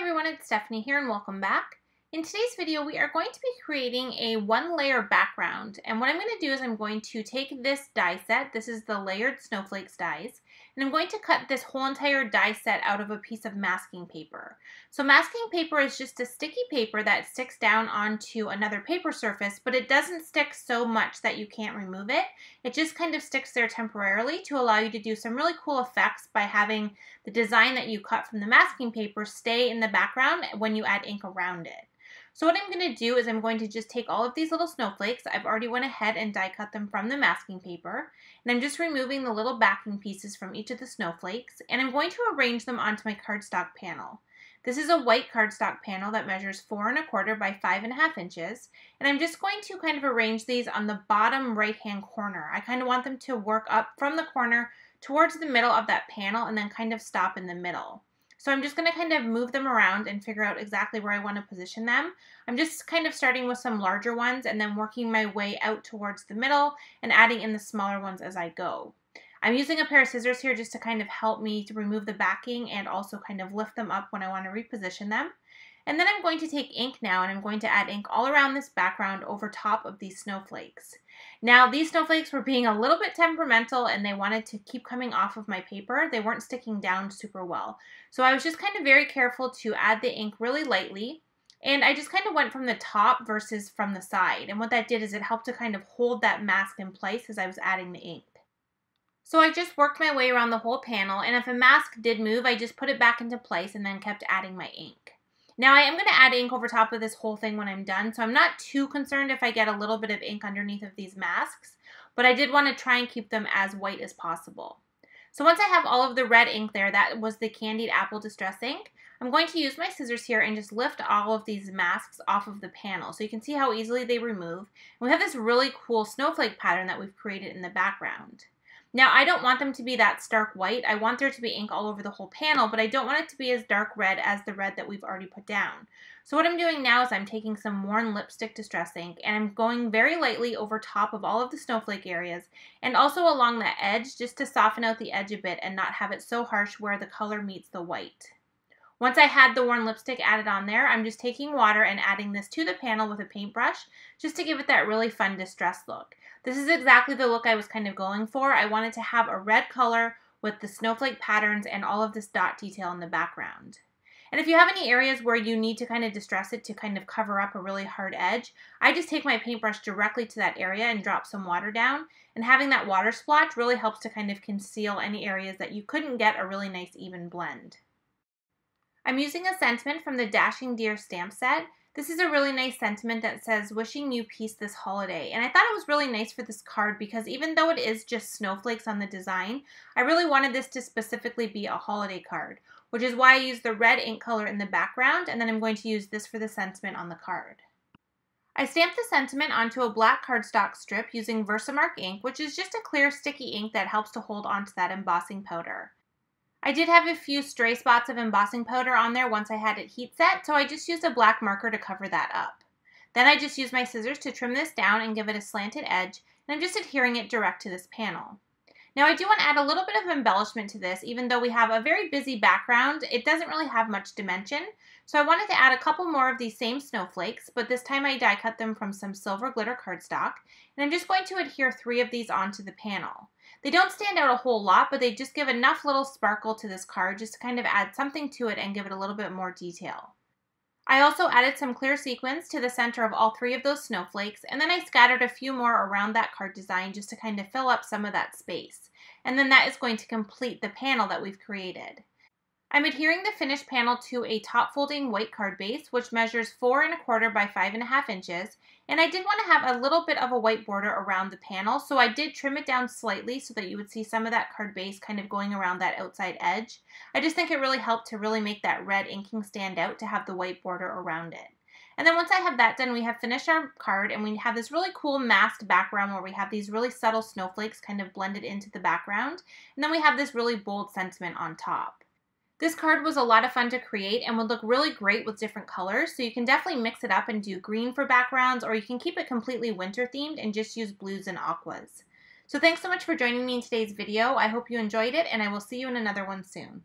everyone, it's Stephanie here and welcome back. In today's video, we are going to be creating a one-layer background, and what I'm going to do is I'm going to take this die set, this is the Layered Snowflakes dies, and I'm going to cut this whole entire die set out of a piece of masking paper. So masking paper is just a sticky paper that sticks down onto another paper surface, but it doesn't stick so much that you can't remove it. It just kind of sticks there temporarily to allow you to do some really cool effects by having the design that you cut from the masking paper stay in the background when you add ink around it. So what I'm going to do is I'm going to just take all of these little snowflakes. I've already went ahead and die cut them from the masking paper, and I'm just removing the little backing pieces from each of the snowflakes, and I'm going to arrange them onto my cardstock panel. This is a white cardstock panel that measures 4 1/4 by 5 1/2 inches, and I'm just going to kind of arrange these on the bottom right hand corner. I kind of want them to work up from the corner towards the middle of that panel and then kind of stop in the middle. So I'm just going to kind of move them around and figure out exactly where I want to position them. I'm just kind of starting with some larger ones and then working my way out towards the middle and adding in the smaller ones as I go. I'm using a pair of scissors here just to kind of help me to remove the backing and also kind of lift them up when I want to reposition them. And then I'm going to take ink now and I'm going to add ink all around this background over top of these snowflakes. Now these snowflakes were being a little bit temperamental and they wanted to keep coming off of my paper. They weren't sticking down super well. So I was just kind of very careful to add the ink really lightly. And I just kind of went from the top versus from the side. And what that did is it helped to kind of hold that mask in place as I was adding the ink. So I just worked my way around the whole panel, and if a mask did move, I just put it back into place and then kept adding my ink. Now I am going to add ink over top of this whole thing when I'm done, so I'm not too concerned if I get a little bit of ink underneath of these masks, but I did want to try and keep them as white as possible. So once I have all of the red ink there, that was the Candied Apple Distress ink, I'm going to use my scissors here and just lift all of these masks off of the panel so you can see how easily they remove. And we have this really cool snowflake pattern that we've created in the background. Now, I don't want them to be that stark white. I want there to be ink all over the whole panel, but I don't want it to be as dark red as the red that we've already put down. So what I'm doing now is I'm taking some Worn Lipstick Distress ink and I'm going very lightly over top of all of the snowflake areas and also along the edge just to soften out the edge a bit and not have it so harsh where the color meets the white. Once I had the worn lipstick added on there, I'm just taking water and adding this to the panel with a paintbrush just to give it that really fun distressed look. This is exactly the look I was kind of going for. I wanted to have a red color with the snowflake patterns and all of this dot detail in the background. And if you have any areas where you need to kind of distress it to kind of cover up a really hard edge, I just take my paintbrush directly to that area and drop some water down. And having that water splotch really helps to kind of conceal any areas that you couldn't get a really nice even blend. I'm using a sentiment from the Dashing Deer stamp set. This is a really nice sentiment that says, "Wishing you peace this holiday." And I thought it was really nice for this card because even though it is just snowflakes on the design, I really wanted this to specifically be a holiday card, which is why I used the red ink color in the background, and then I'm going to use this for the sentiment on the card. I stamped the sentiment onto a black cardstock strip using Versamark ink, which is just a clear sticky ink that helps to hold onto that embossing powder. I did have a few stray spots of embossing powder on there once I had it heat set, so I just used a black marker to cover that up. Then I just used my scissors to trim this down and give it a slanted edge, and I'm just adhering it direct to this panel. Now I do want to add a little bit of embellishment to this. Even though we have a very busy background, it doesn't really have much dimension, so I wanted to add a couple more of these same snowflakes, but this time I die cut them from some silver glitter cardstock, and I'm just going to adhere 3 of these onto the panel. They don't stand out a whole lot, but they just give enough little sparkle to this card just to kind of add something to it and give it a little bit more detail. I also added some clear sequins to the center of all 3 of those snowflakes, and then I scattered a few more around that card design just to kind of fill up some of that space. And then that is going to complete the panel that we've created. I'm adhering the finished panel to a top folding white card base, which measures 4 1/4 by 5 1/2 inches, and I did want to have a little bit of a white border around the panel, so I did trim it down slightly so that you would see some of that card base kind of going around that outside edge. I just think it really helped to really make that red inking stand out to have the white border around it. And then once I have that done, we have finished our card and we have this really cool masked background where we have these really subtle snowflakes kind of blended into the background, and then we have this really bold sentiment on top. This card was a lot of fun to create and would look really great with different colors, so you can definitely mix it up and do green for backgrounds, or you can keep it completely winter themed and just use blues and aquas. So thanks so much for joining me in today's video. I hope you enjoyed it, and I will see you in another one soon.